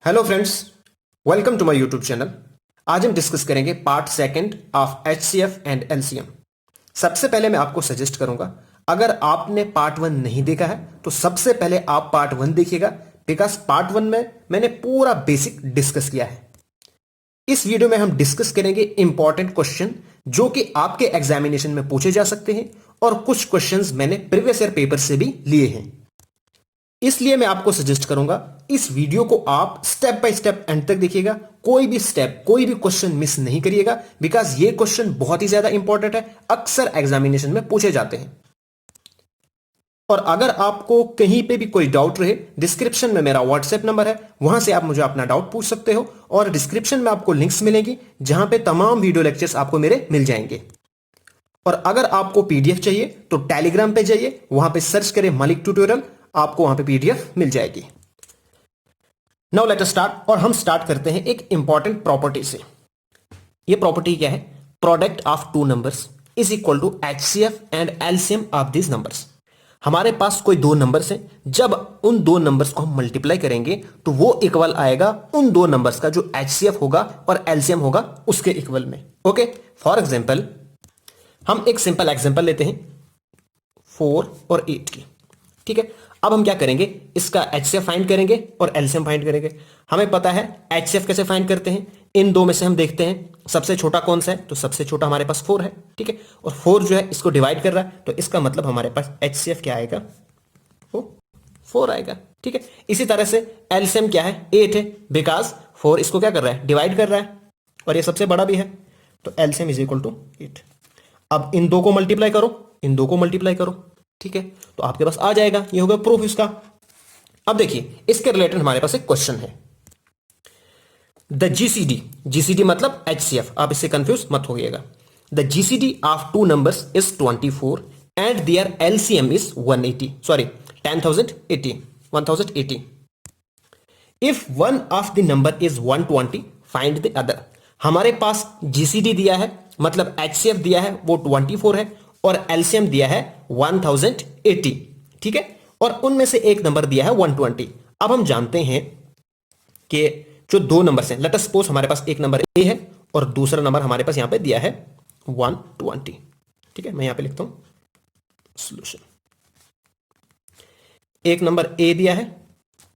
Hello friends, welcome to my YouTube channel. आज हम discuss करेंगे part second of HCF and LCM. सबसे पहले मैं आपको सजेस्ट करूंगा, अगर आपने पार्ट वन नहीं देखा है तो सबसे पहले आप पार्ट वन देखिएगा, बिकॉज पार्ट वन में मैंने पूरा बेसिक डिस्कस किया है। इस वीडियो में हम डिस्कस करेंगे इंपॉर्टेंट क्वेश्चन जो कि आपके एग्जामिनेशन में पूछे जा सकते हैं, और कुछ क्वेश्चंस मैंने प्रीवियस ईयर पेपर से भी लिए हैं। इसलिए मैं आपको सजेस्ट करूंगा इस वीडियो को आप स्टेप बाय स्टेप एंड तक देखिएगा। कोई भी स्टेप, कोई भी क्वेश्चन मिस नहीं करिएगा, बिकॉज ये क्वेश्चन बहुत ही ज्यादा इंपॉर्टेंट है, अक्सर एग्जामिनेशन में पूछे जाते हैं। और अगर आपको कहीं पे भी कोई डाउट रहे, डिस्क्रिप्शन में मेरा व्हाट्सएप नंबर है, वहां से आप मुझे अपना डाउट पूछ सकते हो, और डिस्क्रिप्शन में आपको लिंक्स मिलेंगी जहां पे तमाम वीडियो लेक्चर्स आपको मेरे मिल जाएंगे। और अगर आपको पीडीएफ चाहिए तो टेलीग्राम पे जाइए, वहां पे सर्च करें मलिक ट्यूटोरियल, आपको वहां पे पीडीएफ मिल जाएगी। नाउ लेट अस स्टार्ट, और हम स्टार्ट करते हैं एक इंपॉर्टेंट प्रॉपर्टी से। ये प्रॉपर्टी क्या है? Product of two numbers is equal to HCF and LCM of this numbers. हमारे पास कोई दो नंबर्स हैं, जब उन दो नंबर्स को हम मल्टीप्लाई करेंगे तो वो इक्वल आएगा उन दो नंबर्स का जो एचसीएफ होगा और एलसीएम होगा उसके इक्वल में। ओके, फॉर एग्जाम्पल हम एक सिंपल एग्जाम्पल लेते हैं 4 और 8 की। ठीक है, अब हम क्या करेंगे, इसका एचसीएफ फाइंड करेंगे और एलसीएम फाइंड करेंगे। हमें पता है एचसीएफ कैसे फाइंड करते हैं, इन दो में से हम देखते हैं सबसे छोटा कौन सा है, तो सबसे छोटा हमारे पास 4 है। ठीक है, और 4 जो है इसको डिवाइड कर रहा है, तो इसका मतलब हमारे पास एचसीएफ क्या आएगा, वो 4 आएगा। ठीक है, इसी तरह से एलसीएम क्या है, 8 है, बिकॉज 4 इसको क्या कर रहा है, डिवाइड कर रहा है, और ये सबसे बड़ा भी है, तो एलसीएम इज इक्वल टू 8। अब इन दो को मल्टीप्लाई करो, इन दो को मल्टीप्लाई करो, ठीक है, तो आपके पास आ जाएगा, ये होगा प्रूफ इसका। अब देखिए इसके रिलेटेड हमारे पास एक क्वेश्चन है, द जीसीडी, जीसीडी मतलब एचसीएफ, आप इससे कंफ्यूज मत होइएगा। The GCD of two numbers is 24 and their LCM is 180, sorry 1080। If one of the number is 120 find the other. हमारे पास जीसीडी दिया है, मतलब एचसीएफ दिया है वो 24 है, और एलसीएम दिया है 1080। ठीक है, और उनमें से एक नंबर दिया है 120। अब हम जानते हैं कि जो दो नंबर्स हैं, लेट अस सपोज हमारे पास एक नंबर ए है और दूसरा नंबर हमारे पास यहां पे दिया है 120। ठीक है, मैं यहां पे लिखता हूं सॉल्यूशन। एक नंबर ए दिया है,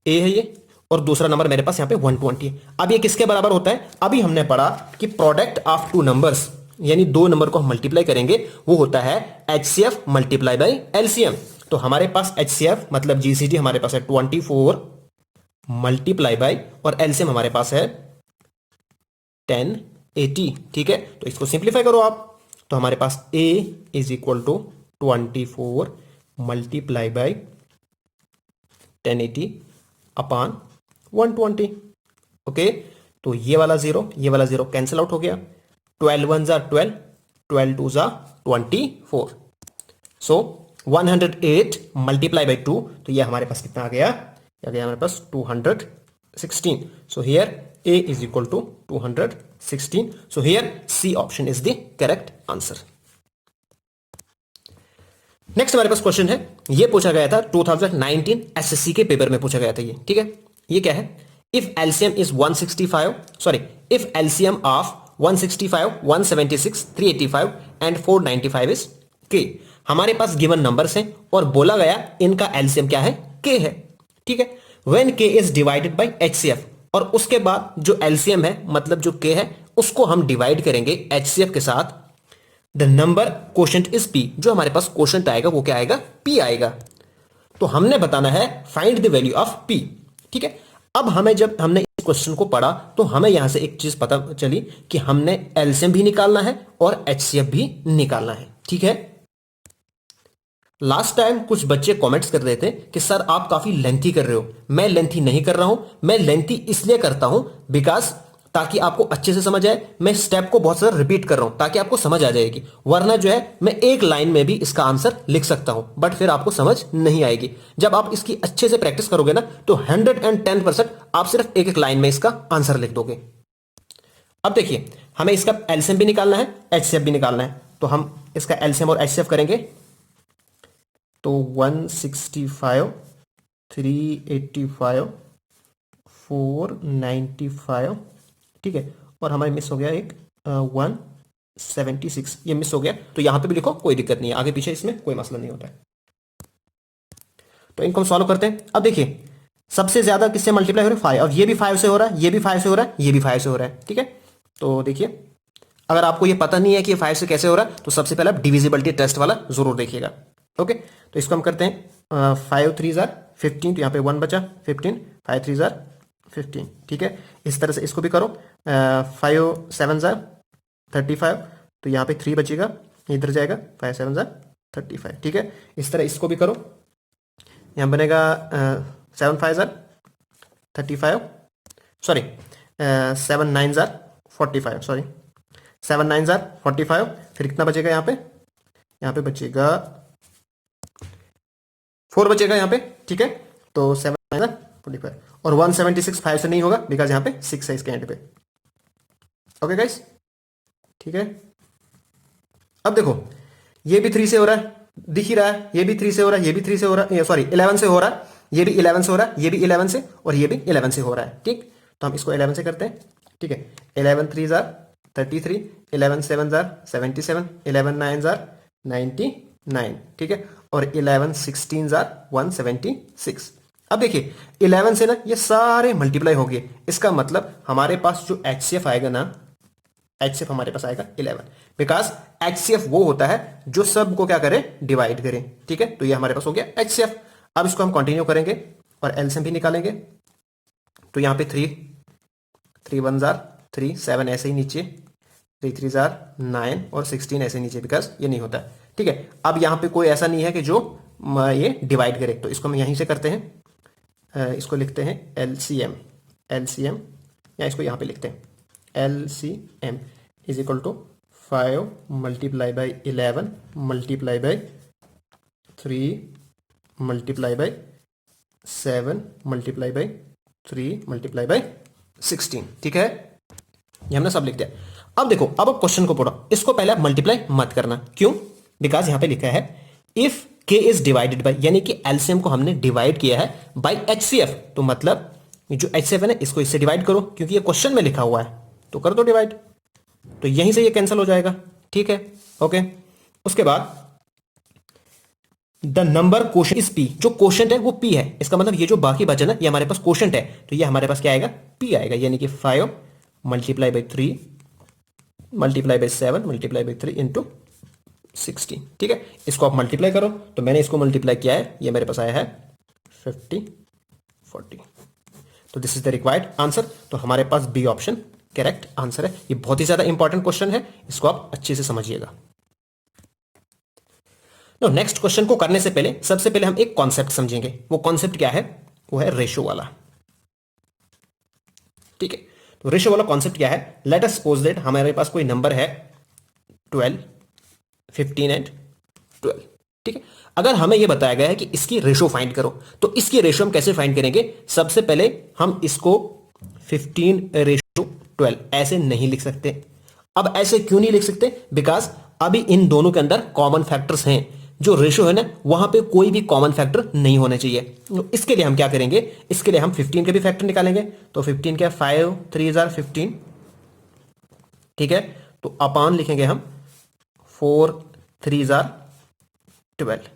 ए है ये, और दूसरा नंबर मेरे पास यहां पे 120 है। अब ये किसके बराबर होता है? अभी हमने पढ़ा कि प्रोडक्ट ऑफ टू नंबर्स, यानी दो नंबर को हम मल्टीप्लाई करेंगे, वो होता है एचसीएफ मल्टीप्लाई बाय एलसीएम। तो हमारे पास एचसीएफ मतलब जीसीडी हमारे पास है 24 मल्टीप्लाई बाय, और एलसीएम हमारे पास है 1080। ठीक है, तो इसको सिंप्लीफाई करो आप, तो हमारे पास A is equal to 24 multiply by 1080 upon 120। Okay, तो ये वाला जीरो कैंसिल आउट हो गया, 12 1 जा 12, 12 2 जा 24। सो 108 मल्टीप्लाई बाई 2, तो ये हमारे पास कितना आ गया, हमारे पास 216। So here A is equal to 216। So here C option is the correct answer. Next हमारे पास क्वेश्चन है, ये पूछा गया था 2019 एसएससी के पेपर में पूछा गया था ये। ठीक है, ये क्या है, if LCM is 165, sorry if LCM of 165, 176, 385 and 495 is के। हमारे पास गिवन नंबर्स हैं और बोला गया इनका एलसीएम क्या है, के है। ठीक है, व्हेन के इज डिवाइडेड बाय एचसीएफ, और उसके बाद जो एलसीएम है मतलब जो के है उसको हम डिवाइड करेंगे एचसीएफ के साथ, the number quotient is P. जो हमारे पास क्वोशंट आएगा वो क्या आएगा, पी आएगा। तो हमने बताना है find the value of P. ठीक है, अब हमें जब हमने इस क्वेश्चन को पढ़ा तो हमें यहां से एक चीज पता चली कि हमने एलसीएम भी निकालना है और एचसीएफ भी निकालना है। ठीक है, लास्ट टाइम कुछ बच्चे कमेंट्स कर रहे थे कि सर आप काफी लेंथी कर रहे हो। मैं लेंथी नहीं कर रहा हूं, मैं लेंथी इसलिए करता हूं बिकॉज ताकि आपको अच्छे से समझ आए। मैं स्टेप को बहुत सारा रिपीट कर रहा हूं ताकि आपको समझ आ जाएगी, वरना जो है मैं एक लाइन में भी इसका आंसर लिख सकता हूं बट फिर आपको समझ नहीं आएगी। जब आप इसकी अच्छे से प्रैक्टिस करोगे ना तो 110% आप सिर्फ एक एक लाइन में इसका आंसर लिख दोगे। अब देखिए हमें इसका एलसीएम भी निकालना है, एचसीएफ भी निकालना है, तो हम इसका एलसीएम और एचसीएफ करेंगे। तो 165, 385, 495, ठीक है, और हमारे मिस हो गया एक 176, ये मिस हो गया, तो यहां पे भी लिखो, कोई दिक्कत नहीं है, आगे पीछे इसमें कोई मसला नहीं होता है। तो इनको हम सॉल्व करते हैं। अब देखिए सबसे ज्यादा किससे मल्टीप्लाई हो रहा है, 5, और ये भी 5 से हो रहा है, ये भी 5 से हो रहा है, ये भी 5 से हो रहा है, ठीक है। तो देखिए अगर आपको ये पता नहीं है कि ये 5 से कैसे हो रहा है, तो सबसे पहले आप डिविजिबिलिटी टेस्ट वाला जरूर देखिएगा। ओके, तो इसको हम करते हैं 5 3 जार 15, तो यहाँ पे 1 बचा, 15, 5 3 जार 15, ठीक है। इस तरह से इसको भी करो, 5 7 जार 35, तो यहाँ पे 3 बचेगा, इधर जाएगा, 5 7 जार 35, ठीक है। इस तरह इसको भी करो, यहाँ बनेगा 7 5 jar 35, sorry 7 9 jar 45, sorry 7 9 jar 45, फिर कितना बचेगा यहाँ पे, यहाँ पे बचेगा 4 बचेगा यहाँ पे, ठीक है। तो 7 9 जार 45, और 176 5 से नहीं होगा, बिकॉज यहाँ पे 6 है इसके एंड पे। ओके गाइस, ठीक है। अब देखो ये भी 3 से हो रहा है, दिख ही रहा है, ये भी 3 से हो रहा है, ये भी 3 से हो रहा है, सॉरी 11 से हो रहा है, ये भी 11 से हो रहा है, ये भी 11 से, और ये भी 11 से हो रहा है, ठीक। तो हम इसको 11 से करते हैं, ठीक है। 11 3 जार 33, 11 7 जार 77, 11 9 जार 99, ठीक है, और 11 16 जार 176। अब देखिए 11 से ना ये सारे मल्टीप्लाई हो गए, इसका मतलब हमारे पास जो HCF आएगा ना, HCF हमारे पास आएगा 11, बिकॉज HCF वो होता है जो सबको क्या करे, डिवाइड करे, ठीक है। तो ये हमारे पास हो गया HCF। अब इसको हम कंटिन्यू करेंगे और एलसीएम भी निकालेंगे। तो यहाँ पे 3 1 जार 3, 7 ऐसे ही नीचे, 3 3 जार 9, और 16 ऐसे नीचे, बिकॉज ये नहीं होता, ठीक है। अब यहाँ पे कोई ऐसा नहीं है कि जो ये डिवाइड करे, तो इसको हम यहीं से करते हैं, इसको लिखते हैं LCM, या इसको यहाँ पे लिखते हैं LCM is equal to 5 multiply by 11 multiply by 3 multiply by 7 multiply by 3 multiply by 16, ठीक है। ये हमने सब लिख दिया। अब देखो, अब आप क्वेश्चन को पढ़ो, इसको पहले आप मल्टीप्लाई मत करना, क्यों, बिकॉज यहां पे लिखा है if k is divided by, यानी कि एलसीएम को हमने डिवाइड किया है बाई HCF, तो मतलब जो HCF है ना, इसको इससे डिवाइड करो, क्योंकि ये क्वेश्चन में लिखा हुआ है, तो कर दो डिवाइड, तो यहीं से ये कैंसिल हो जाएगा, ठीक है। ओके, उसके बाद the number quotient is P, जो क्वोशंट है वो P है, इसका मतलब ये जो बाकी बचा ना, ये हमारे पास क्वोशंट है, तो ये हमारे पास क्या आएगा, P आएगा, यानी कि 5 multiply by 3 multiply by 7 multiply by 3 into 16, ठीक है। इसको आप मल्टीप्लाई करो, तो मैंने इसको मल्टीप्लाई किया है, ये मेरे पास आया है 50 40, तो this is the required answer. तो हमारे पास बी ऑप्शन करेक्ट आंसर है। ये बहुत ही ज्यादा इंपॉर्टेंट क्वेश्चन है, इसको आप अच्छे से समझिएगा। नेक्स्ट क्वेश्चन को करने से पहले सबसे पहले हम एक कॉन्सेप्ट समझेंगे। वो कॉन्सेप्ट क्या है, वो है रेशो वाला, ठीक है। तो रेशो वाला कॉन्सेप्ट क्या है, लेट अस सपोज दैट हमारे पास कोई नंबर है 12 15 एंड 12, ठीक है। अगर हमें यह बताया गया है कि इसकी रेशो फाइंड करो, तो इसकी रेशो हम कैसे फाइंड करेंगे, सबसे पहले हम इसको 15:12 ऐसे नहीं लिख सकते। अब ऐसे क्यों नहीं लिख सकते, बिकॉज अभी इन दोनों के अंदर कॉमन फैक्टर्स हैं, जो रेशो है ना, वहां पे कोई भी कॉमन फैक्टर नहीं होने चाहिए। तो इसके लिए हम क्या करेंगे, इसके लिए हम 15 के भी फैक्टर निकालेंगे। तो 15 क्या, 5 3 जार 15, ठीक है। तो अपान लिखेंगे हम 4 3 जार 12,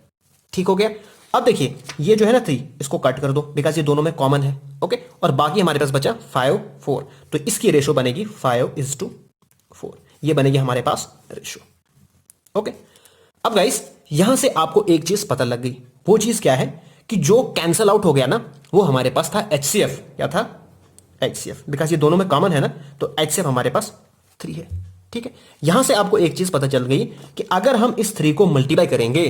ठीक हो गया। अब देखिए ये जो है ना 3, इसको कट कर दो, बिकॉज ये दोनों में कॉमन है, ओके। और बाकी हमारे पास बचा 5 4, तो इसकी रेशो बनेगी 5:4, ये बनेगी हमारे पास रेशो, ओके। अब गाइस यहां से आपको एक चीज पता लग गई, वो चीज क्या है कि जो कैंसल आउट हो गया ना, वो हमारे पास था HCF, क्या था HCF, बिकॉज ये दोनों में कॉमन है ना, तो HCF हमारे पास 3 है, ठीक है। यहां से आपको एक चीज पता चल गई कि अगर हम इस 3 को मल्टीप्लाई करेंगे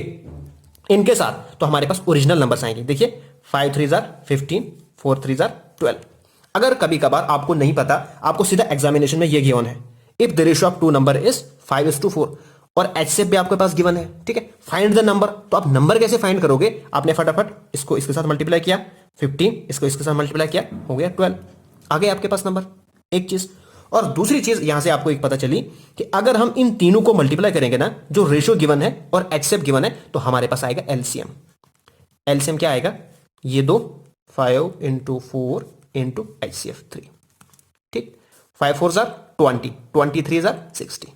इनके साथ, तो हमारे पास ओरिजिनल नंबर्स आएंगे। देखिए 5 3 जार 15, 4 3 जार 12। अगर कभी कभार आपको नहीं पता, आपको सीधा एग्जामिनेशन में ये गिवन है, if the ratio of two number is 5:4, और HCF भी आपके पास गिवन है, ठीक है। फाइंड द नंबर, तो आप नंबर कैसे फाइंड करोगे, आपने फटाफट इसको इसके साथ मल्टीप्लाई किया, 15 इसको इसके साथ मल्टीप्लाई किया, हो गया 12, आ गया आपके पास नंबर, एक चीज। और दूसरी चीज यहां से आपको एक पता चली कि अगर हम इन तीनों को मल्टीप्लाई करेंगे ना, जो रेशियो गिवन है और HCF गिवन है, तो हमारे पास आएगा LCM। LCM क्या आएगा, ये दो 5 × 4 इंटू HCF 3। ठीक, 5 4 जार 20, 23 जार 60।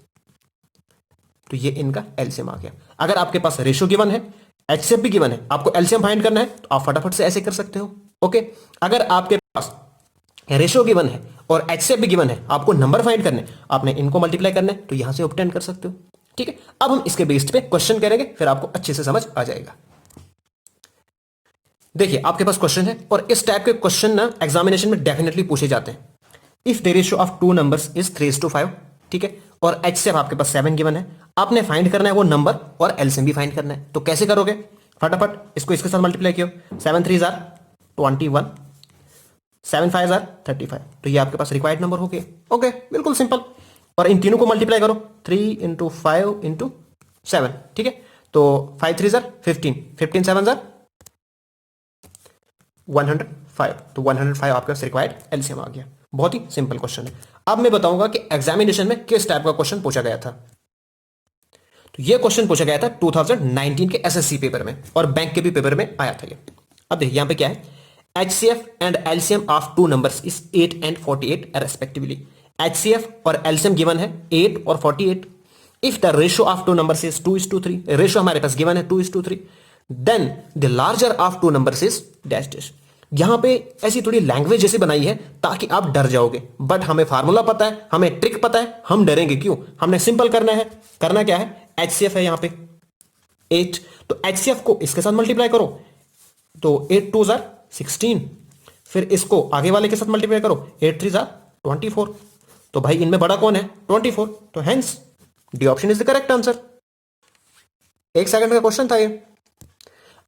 तो ये इनका एलसीएम आ गया। अगर आपके पास रेशियो गिवन है, HCF भी गिवन है, आपको एलसीएम फाइंड करना है तो आप फटाफट से ऐसे कर सकते हो। ओके, अगर आपके पास रेशियो गिवन है और HCF भी गिवन है, आपको नंबर फाइंड करने, आपने इनको मल्टीप्लाई करना है तो यहां से ऑब्टेन कर सकते हो। ठीक है, अब हम इसके बेस्ड पे क्वेश्चन करेंगे, फिर आपको अच्छे से समझ आ जाएगा। देखिए, आपके पास क्वेश्चन है और इस टाइप के क्वेश्चन ना एग्जामिनेशन में डेफिनेटली पूछे जाते हैं। If the ratio of two numbers is 3:5, ठीक है, और HCF आपके पास 7 गिवन है, आपने फाइंड करना है वो नंबर और एलसीएम भी फाइंड करना है। तो कैसे करोगे? फटाफट इसको इसके साथ मल्टीप्लाई किया, 7 3 जार 21, 7 5 जार 35। तो ये आपके पास रिक्वायर्ड नंबर हो गया। ओके, बिल्कुल सिंपल। और इन तीनों को मल्टीप्लाई करो, 3 इंटू 5 इंटू 7। ठीक है, तो 5 3 जार 15, 15 7 जार 105। तो 105 आपका रिक्वायर्ड एलसीएम आ गया। बहुत ही सिंपल क्वेश्चन है। अब मैं बताऊंगा कि एग्जामिनेशन में किस टाइप का क्वेश्चन पूछा गया था। तो यह क्वेश्चन पूछा गया था 2019 के एसएससी पेपर में और बैंक के भी पेपर में आया था ये। अब देखिए यहां पे क्या है, HCF and LCM of two numbers is 8 and 48 respectively. HCF और LCM गिवन है 8 और 48। If the ratio of two numbers is 2:3, ratio हमारे पास गिवन है 2:3, then the larger of two numbers is dash dash. यहां पे ऐसी थोड़ी लैंग्वेज जैसी बनाई है ताकि आप डर जाओगे, बट हमें फार्मूला पता है, हमें ट्रिक पता है, हम डरेंगे क्यों? हमने सिंपल करना है। करना क्या है, HCF है यहां पे 8, तो HCF को इसके साथ मल्टीप्लाई करो, तो 8 2 जार 16, फिर इसको आगे वाले के साथ मल्टीप्लाई करो, 8 3 जार 24। तो भाई इनमें बड़ा कौन है? 24। तो hence D option is the correct answer. 1 second का क्वेश्चन था ये।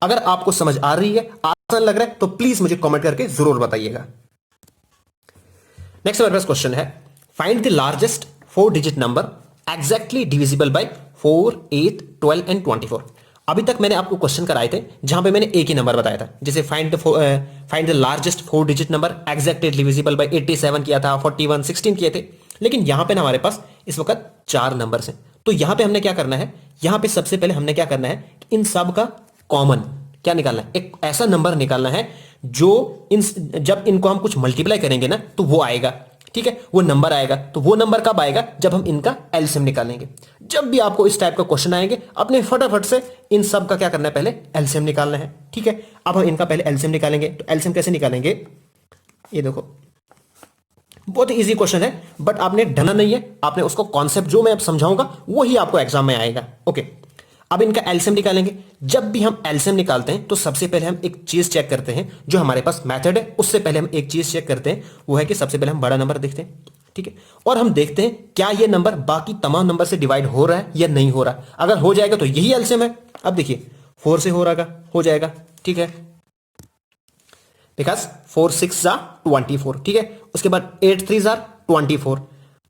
अगर आपको समझ आ रही है, आसान लग रहा है, तो प्लीज मुझे कमेंट करके जरूर बताइएगा। नेक्स्ट हमारे पास क्वेश्चन है, find the largest 4 digit number exactly divisible by 4 8 12 and 24। अभी तक मैंने आपको क्वेश्चन कराए थे जहां पे मैंने एक ही नंबर बताया था, जैसे find the largest 4 digit number exactly divisible by 87 किया था, 41 16 किए थे। लेकिन यहां पे ना हमारे पास इस वक्त 4 नंबर्स हैं। तो यहां पे हमने क्या करना है, यहां पे सबसे पहले हमने क्या करना है, इन सब का कॉमन क्या निकालना है, एक ऐसा नंबर निकालना है जो जब इनको हम कुछ मल्टीप्लाई करेंगे ना तो वो आएगा। ठीक है, वो नंबर आएगा। तो वो नंबर कब आएगा, जब हम इनका एलसीएम निकालेंगे। जब भी आपको इस टाइप का क्वेश्चन आएंगे, अपने फटाफट से इन सब का क्या करना है, पहले एलसीएम निकालना है। ठीक है, अब हम इनका पहले एलसीएम निकालेंगे। तो एलसीएम कैसे निकालेंगे, ये देखो, बहुत ही इजी क्वेश्चन है, बट आपने डरना नहीं है। आपने उसको कॉन्सेप्ट जो मैं अब समझाऊंगा वही आपको एग्जाम में आएगा। ओके, अब इनका एलसीएम निकालेंगे। जब भी हम एलसीएम निकालते हैं तो सबसे पहले हम एक चीज चेक करते हैं, जो हमारे पास मेथड है उससे पहले हम एक चीज चेक करते हैं, वो है कि सबसे पहले हम बड़ा नंबर देखते हैं। ठीक है, और हम देखते हैं क्या ये नंबर बाकी तमाम नंबर से डिवाइड हो रहा है या नहीं हो रहा। अगर हो जाएगा तो यही एलसीएम है। अब देखिए 4 से हो जाएगा। ठीक है, बिकॉज 4 6 जा 24। ठीक है, उसके बाद 8 3 जा 24,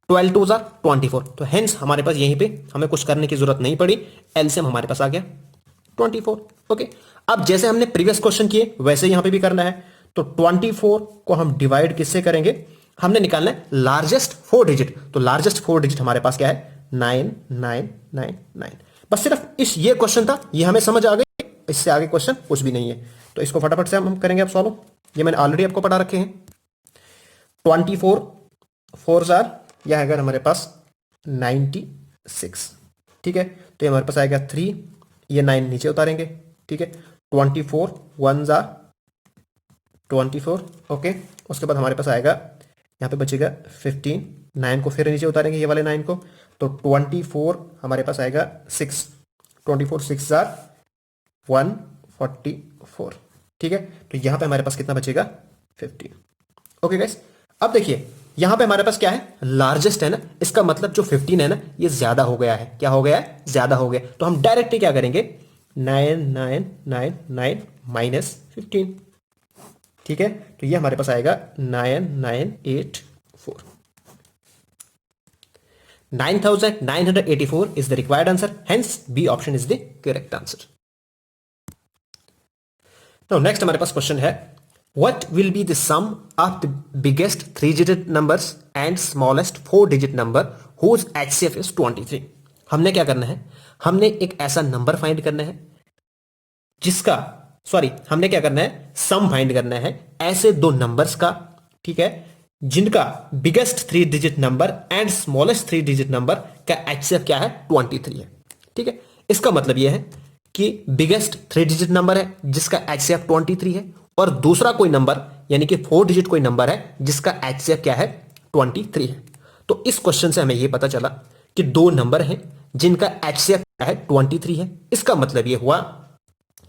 12 2 जा 24। तो हेंस हमारे पास यहीं पे हमें कुछ करने की जरूरत नहीं पड़ी, एलसीएम हमारे पास आ गया 24। ओके, अब जैसे हमने प्रीवियस क्वेश्चन किए वैसे यहां पे भी करना है। तो 24 को हम डिवाइड किससे करेंगे, हमने निकालना है लार्जेस्ट 4 डिजिट। तो लार्जेस्ट 4 डिजिट हमारे पास क्या है, 9 9 9 9। बस सिर्फ ये क्वेश्चन था, ये हमें समझ आ गई, इससे आगे क्वेश्चन कुछ भी नहीं है। तो इसको फटाफट से हम करेंगे अब सॉल्व। ये मैंने ऑलरेडी आपको पढ़ा रखे हैं। 24 4 जार यह है अगर हमारे पास 96। ठीक है, तो ये हमारे पास आएगा 3, ये 9 नीचे उतारेंगे। ठीक है, 24 1 जार 24। ओके, उसके बाद हमारे पास आएगा यहाँ पे बचेगा 15, 9 को फिर नीचे उतारेंगे, ये वाले 9 को। तो 24 हमारे पास आएगा 6, 24 6 जार 144। ठीक है, तो यहां पे हमारे पास कितना बचेगा, 15। ओके गाइस, अब देखिए यहां पे हमारे पास क्या है, लार्जेस्ट है ना, इसका मतलब जो 15 है ना, ये ज्यादा हो गया है। क्या हो गया है, ज्यादा हो गया। तो हम डायरेक्टली क्या करेंगे, 9 9 9 9 माइनस 15। ठीक है, तो ये हमारे पास आएगा 9984। 9984 is the required answer. Hence, B option is the correct answer. Now, next हमारे पास क्वेश्चन है, what will be the sum of the biggest 3-digit numbers and smallest 4-digit number whose HCF is 23? हमने क्या करना है, हमने एक ऐसा नंबर फाइंड करना है जिसका, हमने क्या करना है, सम फाइंड करना है ऐसे दो नंबर्स का ठीक है, जिनका biggest 3 digit number and smallest 3 digit number का HCF क्या है, 23 है। ठीक है, इसका मतलब यह है कि बिगेस्ट 3 डिजिट नंबर है जिसका HCF 23 है, और दूसरा कोई नंबर यानी कि 4 डिजिट कोई नंबर है जिसका HCF क्या है, 23 है। तो इस क्वेश्चन से हमें यह पता चला कि दो नंबर हैं जिनका HCF क्या है, 23 है। इसका मतलब यह हुआ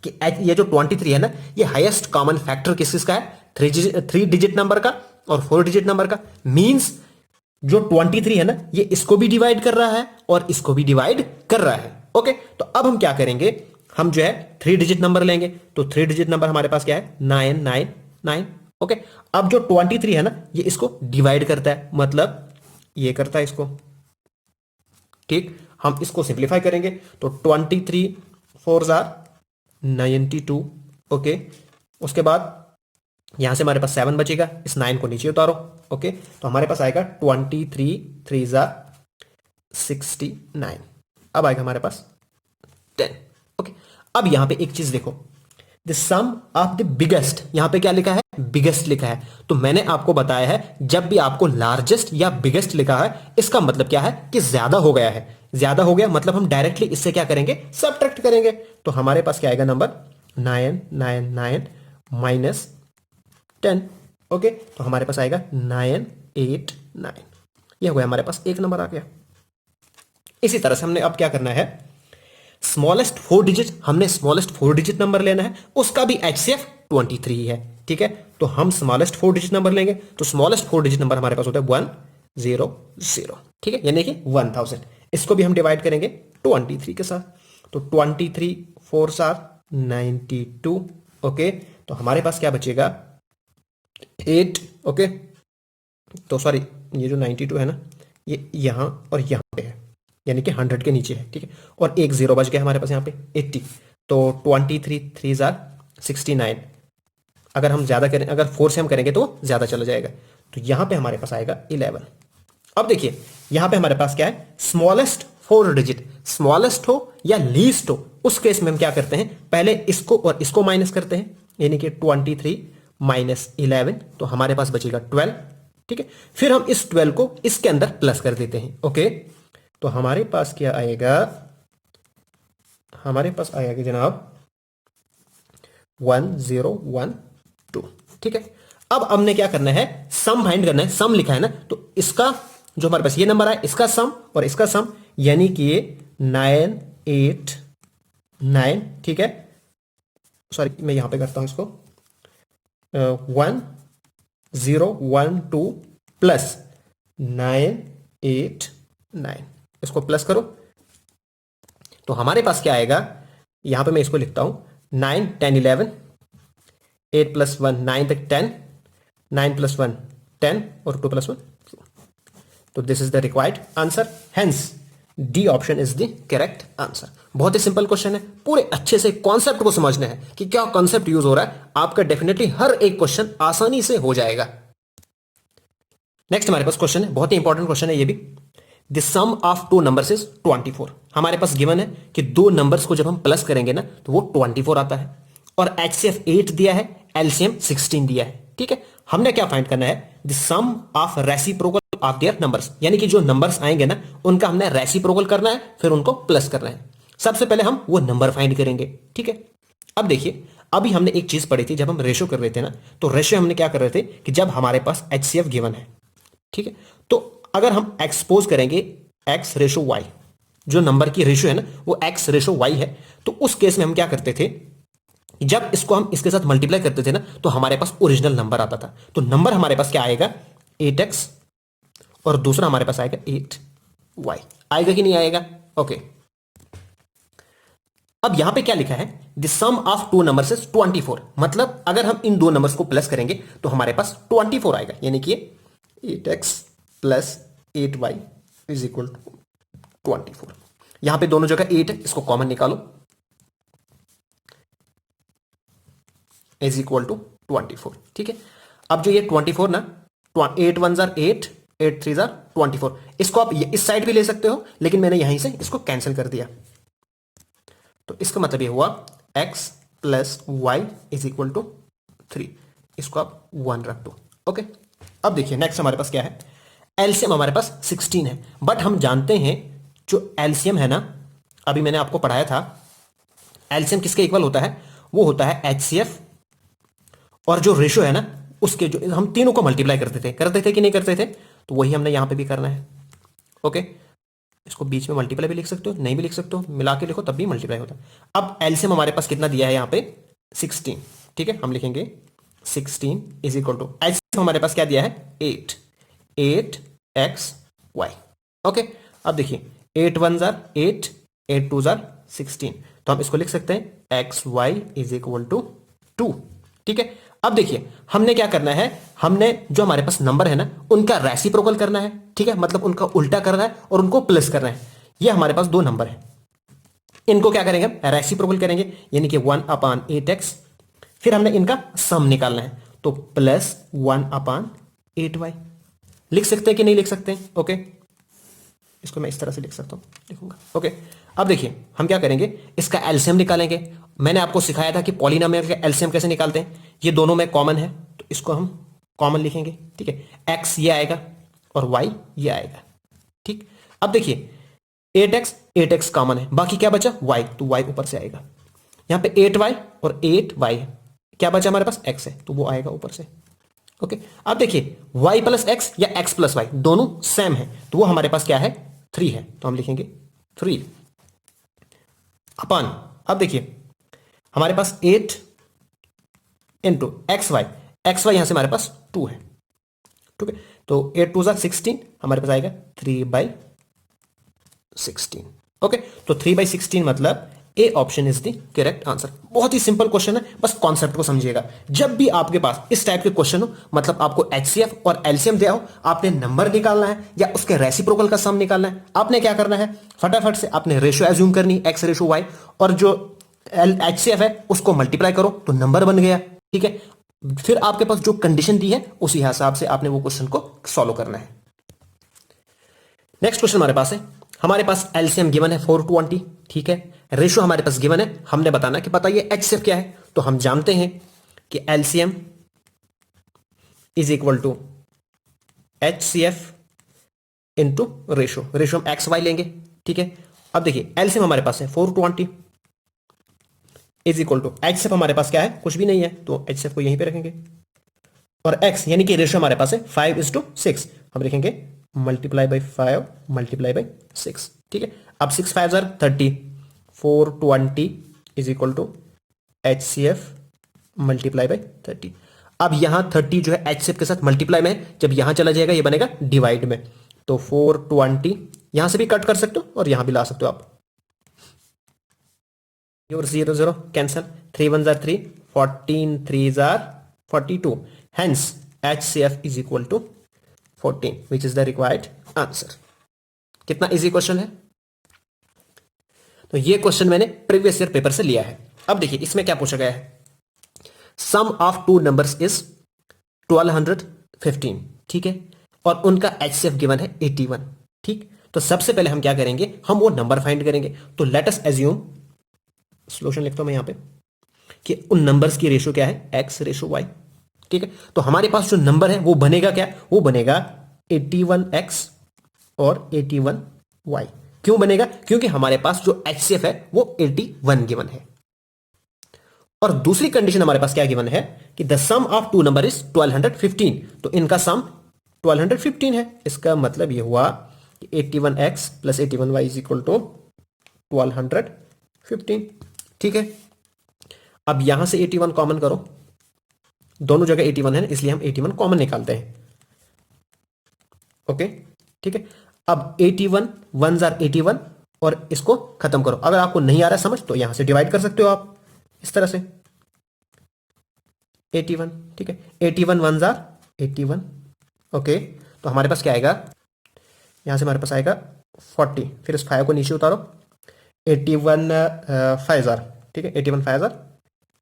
कि ये जो 23 है ना, ये हाईएस्ट कॉमन फैक्टर किसका है, 3 डिजिट नंबर का और 4 डिजिट नंबर का। मींस जो 23 है ना, ये इसको भी डिवाइड कर रहा है और इसको भी डिवाइड कर रहा है। ओके, तो अब हम क्या करेंगे, हम जो है 3 डिजिट नंबर लेंगे। तो 3 डिजिट नंबर हमारे पास क्या है, 999। ओके, अब जो 23 है ना, ये इसको डिवाइड करता है, मतलब ये करता है इसको। ठीक, हम इसको सिंप्लीफाई करेंगे तो 23 4 92। ओके, उसके बाद यहां से हमारे पास 7 बचेगा, इस 9 को नीचे उतारो। ओके, तो हमारे पास आएगा 23 3 69। अब आएगा हमारे पास 10। ओके, अब यहां पे एक चीज देखो, the sum of the biggest, यहां पे क्या लिखा है, बिगेस्ट लिखा है। तो मैंने आपको बताया है जब भी आपको लार्जेस्ट या बिगेस्ट लिखा है, इसका मतलब क्या है कि ज्यादा हो गया है। ज्यादा हो गया मतलब हम डायरेक्टली इससे क्या करेंगे, सबट्रैक्ट करेंगे। तो हमारे पास क्या आएगा नंबर, 999 माइनस 10। ओके, तो हमारे पास आएगा 989। यह हो गया, हमारे पास एक नंबर आ गया। इसी तरह से हमने अब क्या करना है, स्मॉलेस्ट 4 डिजिट, हमने स्मॉलेस्ट 4 डिजिट नंबर लेना है, उसका भी HCF 23 है। ठीक है, तो हम स्मॉलेस्ट 4 डिजिट नंबर लेंगे। तो स्मॉलेस्ट 4 डिजिट नंबर हमारे पास होता है 100। ठीक है, यानी कि 1000। इसको भी हम डिवाइड करेंगे 23 के साथ। तो 23 4 92। ओके, तो हमारे पास क्या बचेगा, 8। ओके, तो सॉरी, ये जो 92 है ना, ये यहां और यहां पे है, यानी कि 100 के नीचे है। ठीक है, और एक जीरो बच गया हमारे पास यहाँ पे 80। तो 23 3 69। अगर हम ज्यादा करें, अगर 4 से हम करेंगे तो ज्यादा चला जाएगा। तो यहां पे हमारे पास आएगा 11। अब देखिए यहां पे हमारे पास क्या है, स्मॉलेस्ट 4 डिजिट, स्मॉलेस्ट हो या लीस्ट हो, उस केस में हम क्या करते हैं, पहले इसको और इसको माइनस करते हैं, यानी कि 23 माइनस 11, तो हमारे पास बचेगा 12। ठीक है, फिर हम इस 12 को इसके अंदर प्लस कर देते हैं। ओके, तो हमारे पास क्या आएगा, हमारे पास आएगा जनाब 1012। ठीक है, अब हमने क्या करना है, सम फाइंड करना है। सम लिखा है ना, तो इसका जो हमारे पास ये नंबर है, इसका सम और इसका सम, यानी कि ये 989। ठीक है, सॉरी मैं यहां पे करता हूं इसको, 1012 प्लस 989, इसको प्लस करो। तो हमारे पास क्या आएगा, यहां पे मैं इसको लिखता हूं 9 10 11, 8 प्लस 1 9 तक 10, 9 प्लस 1 10 और 2 प्लस 1 2। तो this is the required answer, hence D option is the correct answer. बहुत ही सिंपल क्वेश्चन है, पूरे अच्छे से कॉन्सेप्ट को समझना है कि क्या कॉन्सेप्ट यूज हो रहा है, आपका डेफिनेटली हर एक क्वेश्चन आसानी से हो जाएगा। नेक्स्ट हमारे पास क्वेश्चन है, बहुत ही इंपॉर्टेंट क्वेश्चन है ये भी। The sum of two numbers is 24। हमारे पास गिवन है कि दो नंबर्स को जब हम प्लस करेंगे ना, तो वो 24 आता है, और HCF 8 दिया है, LCM 16 दिया है। ठीक है, हमने क्या फाइंड करना है, the sum of reciprocal of their numbers, यानी कि जो नंबर्स आएंगे ना, उनका हमने रेसिप्रोकल करना है, फिर उनको प्लस करना है। सबसे पहले हम वो नंबर फाइंड करेंगे। ठीक है, अब देखिए, अभी हमने एक चीज पढ़ी थी, जब हम रेशो कर रहे थे ना, तो रेशो हमने क्या कर रहे थे कि जब हमारे पास HCF गिवन है, ठीक है, तो अगर हम एक्सपोज करेंगे x रेशो y, जो नंबर की रेशो है ना वो x रेशो y है, तो उस केस में हम क्या करते थे, जब इसको हम इसके साथ मल्टीप्लाई करते थे ना, तो हमारे पास ओरिजिनल नंबर आता था। तो नंबर हमारे पास क्या आएगा, 8x, और दूसरा हमारे पास आएगा 8y। आएगा कि नहीं आएगा? ओके, अब यहां पे क्या लिखा है, the sum of two numbers is 24। मतलब अगर हम इन दो नंबर्स को प्लस करेंगे तो हमारे पास 24 आएगा, यानी कि 8x plus 8y is equal to 24। यहां पे दोनों जगह 8 है, इसको कॉमन निकालो, इज इक्वल टू 24। ठीक है, अब जो ये 24 ना, 8 1 जार 8, 8 3 जार 24, इसको आप इस साइड भी ले सकते हो, लेकिन मैंने यहीं से इसको कैंसिल कर दिया। तो इसका मतलब ये हुआ x plus Y is equal to 3, इसको आप 1 रख दो। ओके, अब देखिए नेक्स्ट हमारे पास क्या है, एलसीएम हमारे पास 16 है, बट हम जानते हैं जो एलसीएम है ना, अभी मैंने आपको पढ़ाया था, एलसीएम किसके इक्वल होता है, वो होता है एचसीएफ और जो रेशो है ना उसके, जो हम तीनों को मल्टीप्लाई करते थे कि नहीं करते थे, तो वही हमने यहां पे भी करना है। ओके, इसको बीच में मल्टीप्लाई भी लिख सकते हो, नहीं भी लिख सकते हो, मिला के लिखो तब भी मल्टीप्लाई होता है। अब एलसीएम हमारे पास कितना दिया है यहाँ पे 16, ठीक है, हम लिखेंगे 16 इज इक्वल टू, एलसीएम हमारे पास क्या दिया है 8, 8xy। ओके, अब देखिए 8 1 जार 8, 8 2 जार 16, तो हम इसको लिख सकते हैं xy इज इक्वल टू 2, ठीक है। अब देखिए हमने क्या करना है, हमने जो हमारे पास नंबर है ना उनका रेसिप्रोकल करना है, ठीक है, मतलब उनका उल्टा करना है और उनको प्लस करना है। ये हमारे पास दो नंबर है, इनको क्या करेंगे, रेसिप्रोकल करेंगे, यानी कि 1/8x, फिर हमने इनका सम निकालना है, तो प्लस 1/8y। लिख सकते हैं कि नहीं लिख सकते हैं? ओके, इसको मैं इस तरह से लिख सकता हूं, लिखूंगा। ओके, अब देखिए हम क्या करेंगे, इसका एलसीएम निकालेंगे। मैंने आपको सिखाया था कि पॉलिनोमियल का एलसीएम कैसे निकालते हैं, ये दोनों में कॉमन है तो इसको हम कॉमन लिखेंगे, ठीक है, एक्स ये आएगा और वाई ये आएगा, ठीक। अब देखिए 8x कॉमन है, बाकी क्या बचा y, तो y ऊपर से आएगा। यहां पे 8y और 8y है, क्या बचा हमारे पास x है, तो वो आएगा ऊपर से। ओके, अब देखिए y प्लस एक्स या x प्लस वाई दोनों सेम है, तो वो हमारे पास क्या है 3 है, तो हम लिखेंगे 3 अपन। अब देखिए हमारे पास 8 इंटू एक्स वाई, यहां से हमारे पास 2 है, ठीक है, तो 8 2 16, हमारे पास आएगा 3/16। ओके, तो 3/16 मतलब A option is the correct answer. बहुत ही सिंपल क्वेश्चन है, बस कॉन्सेप्ट को समझिएगा। जब भी आपके पास इस टाइप के क्वेश्चन हो, मतलब आपको एचसीएफ और एलसीएम दिया हो, आपने नंबर निकालना है या उसके रेसिप्रोकल का सम निकालना है, आपने क्या करना है, फटाफट से आपने रेशियो एज्यूम करनी, एक्स रेशियो वाई, और जो एचसीएफ है उसको मल्टीप्लाई करो तो नंबर बन गया, ठीक है। फिर आपके पास जो कंडीशन दी है उसी हिसाब से आपने वो क्वेश्चन को सॉल्व करना है। नेक्स्ट क्वेश्चन हमारे पास है, हमारे पास एलसीएम गिवन है 420, ठीक है, रेशियो हमारे पास गिवन है, हमने बताना कि बताइए एचसीएफ क्या है, तो हम जानते हैं कि LCM is equal to HCF into ratio हम एक्स वाई लेंगे, ठीक है। अब देखिए एलसीएम हमारे पास है 420 इज इक्वल टू एचसीएफ हमारे पास क्या है, कुछ भी नहीं है, तो एचसीएफ को यहीं पे रखेंगे, और एक्स यानी कि रेशियो हमारे पास है 5:6, हम लिखेंगे मल्टीप्लाई बाई 5 मल्टीप्लाई बाई 6, ठीक है। अब 6 5 30, 420 is equal to HCF multiply by 30। अब यहां 30 जो है एचसीएफ के साथ मल्टीप्लाई में है, जब यहां चला जाएगा ये बनेगा डिवाइड में, तो 420 यहां से भी कट कर सकते हो और यहां भी ला सकते हो आप, और 0 0 cancel, 3 1 3, 14 3 42, hence HCF is equal to 14 which is the required answer। कितना इजी क्वेश्चन है, तो ये क्वेश्चन मैंने प्रीवियस ईयर पेपर से लिया है। अब देखिए इसमें क्या पूछा गया है, sum of two numbers is 1215, ठीक है, और उनका HCF गिवन है 81, ठीक। तो सबसे पहले हम क्या करेंगे, हम वो नंबर फाइंड करेंगे, तो लेट अस एज्यूम, सॉल्यूशन लिखता हूं मैं यहां पे, कि उन नंबर्स की रेशियो क्या है, एक्स रेशियो वाई, ठीक है। तो हमारे पास जो नंबर है वो बनेगा क्या, वो बनेगा 81x और 81y। क्यों बनेगा, क्योंकि हमारे पास जो HCF है वो 81 गिवन है, और दूसरी कंडीशन हमारे पास क्या गिवन है कि the sum of two number is 1215, तो इनका सम 1215 है। इसका मतलब ये हुआ कि 81x plus 81y is equal to 1215, ठीक है। अब यहां से 81 कॉमन करो, दोनों जगह 81 है इसलिए हम 81 कॉमन निकालते हैं, ओके, ठीक है। अब 81 1 जार 81 और इसको खत्म करो, अगर आपको नहीं आ रहा समझ तो यहां से डिवाइड कर सकते हो आप इस तरह से, 81, ठीक है, 81 1 जार 81, ओके। तो हमारे पास क्या आएगा, यहां से हमारे पास आएगा 40, फिर इस 5 को नीचे उतारो, 81 5 जार, ठीक है, 81 5 जार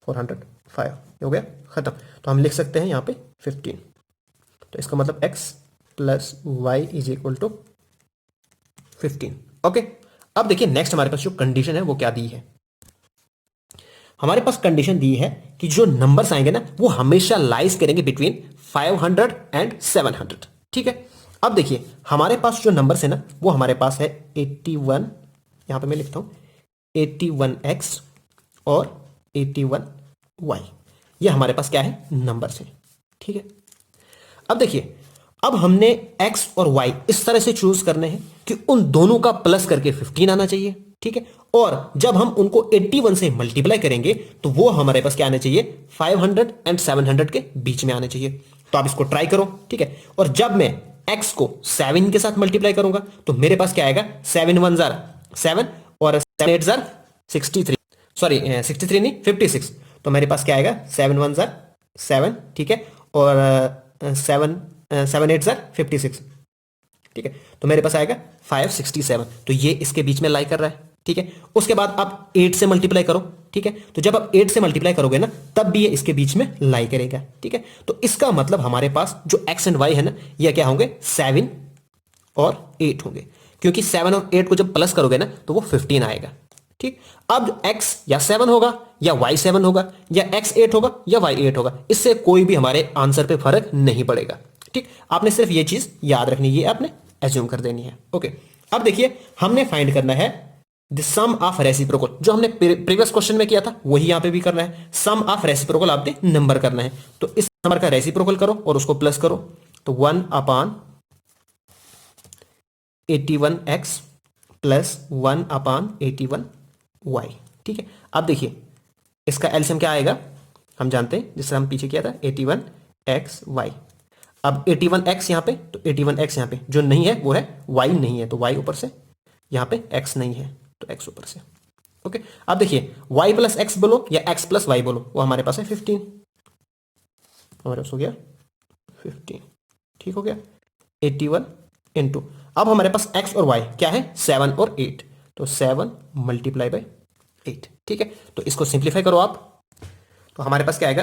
405 हो गया खत्म। तो हम लिख सकते हैं यहाँ पे 15, तो इसका मतलब x plus Y is equal to 15, okay. अब देखिए नेक्स्ट हमारे पास जो कंडीशन है वो क्या दी है, हमारे पास कंडीशन दी है कि जो नंबर्स आएंगे ना वो हमेशा लाइज करेंगे बिटवीन 500 एंड 700। ठीक है, अब देखिए हमारे पास जो नंबर्स है ना वो हमारे पास है 81, यहां पे मैं लिखता हूं 81x और 81y। ये हमारे पास क्या है, नंबर्स है। ठीक है, अब देखिए अब हमने x और y इस तरह से चूज करने हैं कि उन दोनों का प्लस करके 15 आना चाहिए। ठीक है, और जब हम उनको 81 से मल्टीप्लाई करेंगे तो वो हमारे पास क्या आना चाहिए, 500 एंड 700 के बीच में आने चाहिए। तो आप इसको ट्राई करो। ठीक है, और जब मैं x को 7 के साथ मल्टीप्लाई करूंगा तो मेरे पास क्या आएगा, 7 1 जार 7 और 7 8 जार 63, सॉरी 63 नहीं 56। तो मेरे पास क्या आएगा, 7 1 जार 7, ठीक है, और 7 8 जार 56। ठीक है, तो मेरे पास आएगा 567। तो ये इसके बीच में लाई कर रहा है। ठीक है, उसके बाद आप 8 से मल्टीप्लाई करो। ठीक है, तो जब आप 8 से मल्टीप्लाई करोगे ना तब भी ये इसके बीच में लाई करेगा। ठीक है, तो इसका मतलब हमारे पास जो x एंड y है ना ये क्या होंगे, 7 और 8 होंगे, क्योंकि 7 और 8 को जब प्लस करोगे ना तो वो 15 आएगा। ठीक, अब x या 7 होगा या y 7 होगा या x 8 होगा या y 8 होगा, इससे कोई भी हमारे आंसर पे फर्क नहीं पड़ेगा। ठीक, आपने सिर्फ ये चीज याद रखनी है, ये आपने एज्यूम कर देनी है। ओके, अब देखिए हमने फाइंड करना है द सम ऑफ रेसिप्रोकल, जो हमने प्रीवियस क्वेश्चन में किया था वही यहां पे भी करना है। सम ऑफ रेसिप्रोकल आपने नंबर करना है, तो इस नंबर का रेसिप्रोकल करो और उसको प्लस करो। तो 1 अपान 81x प्लस 1 अपान 81y। ठीक है, अब देखिए इसका एलसीएम क्या आएगा, हम जानते हैं जिससे हम पीछे किया था 81xy। अब 81x यहां पे, तो 81x यहां पे जो नहीं है वो है y नहीं है, तो y ऊपर से, यहां पे x नहीं है तो x ऊपर से। ओके, अब देखिए y प्लस एक्स बोलो या x प्लस वाई बोलो, वो हमारे पास है 15, हमारे पास हो गया 15। ठीक हो गया, 81 इंटू, अब हमारे पास x और y क्या है, 7 और 8, तो 7 मल्टीप्लाई बाई 8। ठीक है, तो इसको सिंप्लीफाई करो आप, तो हमारे पास क्या आएगा,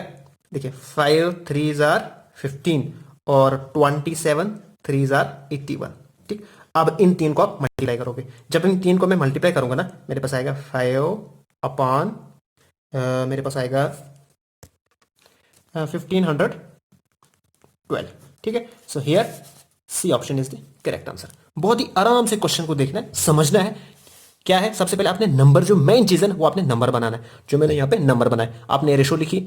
देखिए 5 3 जार 15 और 27 3 जार 81। ठीक, अब इन तीन को आप मल्टीप्लाई करोगे, जब इन तीन को मैं मल्टीप्लाई करूंगा ना मेरे पास आएगा 5 अपान मेरे पास आएगा 1512। ठीक है, so here C option is the correct answer. बहुत ही आराम से क्वेश्चन को देखना है, समझना है क्या है। सबसे पहले आपने नंबर, जो मेन चीज है वो आपने नंबर बनाना है, जो मैंने यहाँ पे नंबर बनाया, आपने रेशो लिखी,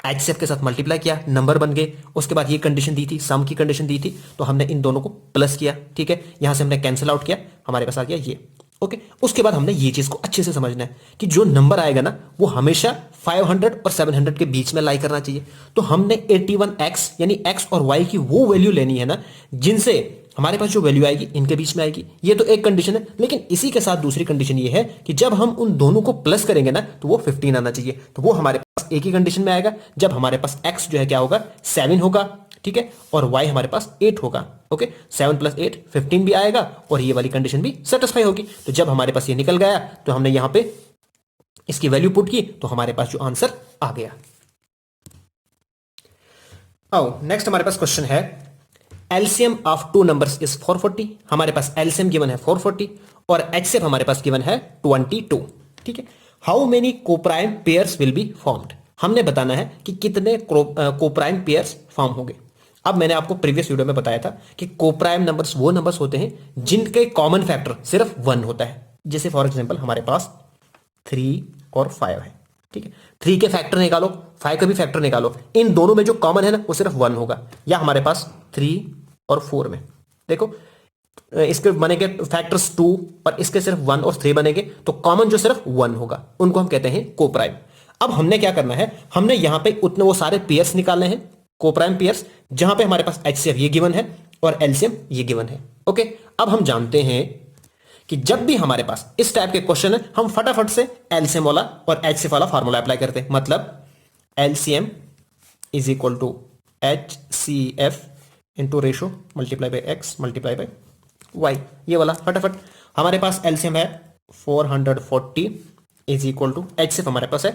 HCF के साथ मल्टीप्लाई किया, नंबर बन गए। उसके बाद ये कंडीशन दी थी, सम की कंडीशन दी थी, तो हमने इन दोनों को प्लस किया। ठीक है, यहां से हमने कैंसिल आउट किया, हमारे पास आ गया ये। ओके, उसके बाद हमने ये चीज को अच्छे से समझना है कि जो नंबर आएगा ना वो हमेशा 500 और 700 के बीच में लाई करना चाहिए। तो हमने 81x यानी x और y की वो वैल्यू लेनी है ना जिनसे हमारे पास जो वैल्यू आएगी इनके बीच में आएगी। ये तो एक कंडीशन है, लेकिन इसी के साथ दूसरी कंडीशन ये है कि जब हम उन दोनों को प्लस करेंगे ना तो वो 15 आना चाहिए। तो वो हमारे पास एक ही कंडीशन में आएगा, जब हमारे पास x जो है क्या होगा, 7 होगा। ठीक है, और y हमारे पास 8 होगा। ओके, 7 प्लस 8 15 भी आएगा और ये वाली कंडीशन भी सेटिस्फाई होगी। तो जब हमारे पास ये निकल गया तो हमने यहां पे इसकी वैल्यू पुट की, तो हमारे पास जो आंसर आ गया। आओ नेक्स्ट हमारे पास क्वेश्चन है, LCM of two numbers is 440। हमारे पास एलसीएम गिवन है 440 और एचसीएफ हमारे पास गिवन है 22। ठीक है, how many coprime pairs will be formed, हमने बताना है कि कितने कोप्राइम पेयर्स फॉर्म होंगे। अब मैंने आपको प्रीवियस वीडियो में बताया था कि कोप्राइम नंबर्स वो नंबर्स होते हैं जिनके कॉमन फैक्टर सिर्फ 1 होता है। जैसे फॉर एग्जांपल हमारे पास 3 और 5 है। ठीक है, 3 के फैक्टर निकालो, 5 का भी फैक्टर निकालो, इन दोनों में जो कॉमन है ना वो सिर्फ 1 होगा। या हमारे पास 3 और 4 में देखो इसके बनेंगे फैक्टर्स 2 और इसके सिर्फ 1 और 3 बनेंगे, तो कॉमन जो सिर्फ 1 होगा उनको हम कहते हैं कोप्राइम। अब हमने क्या करना है, हमने यहां पे उतने वो सारे पेयर्स निकालने हैं, कोप्राइम पेयर्स, जहां पे हमारे पास एचसीएफ ये गिवन है और एलसीएम ये गिवन है। ओके, अब हम जानते हैं कि जब भी हमारे पास इस टाइप के क्वेश्चन है हम फटाफट से एलसीएम वाला और एचसीएफ वाला फार्मूला अप्लाई करते हैं। मतलब LCM is equal to HCF into ratio multiply by x multiply by y, ये वाला फटाफट। हमारे पास एलसीएम है 440 इज इक्वल टू एचसीएफ हमारे पास है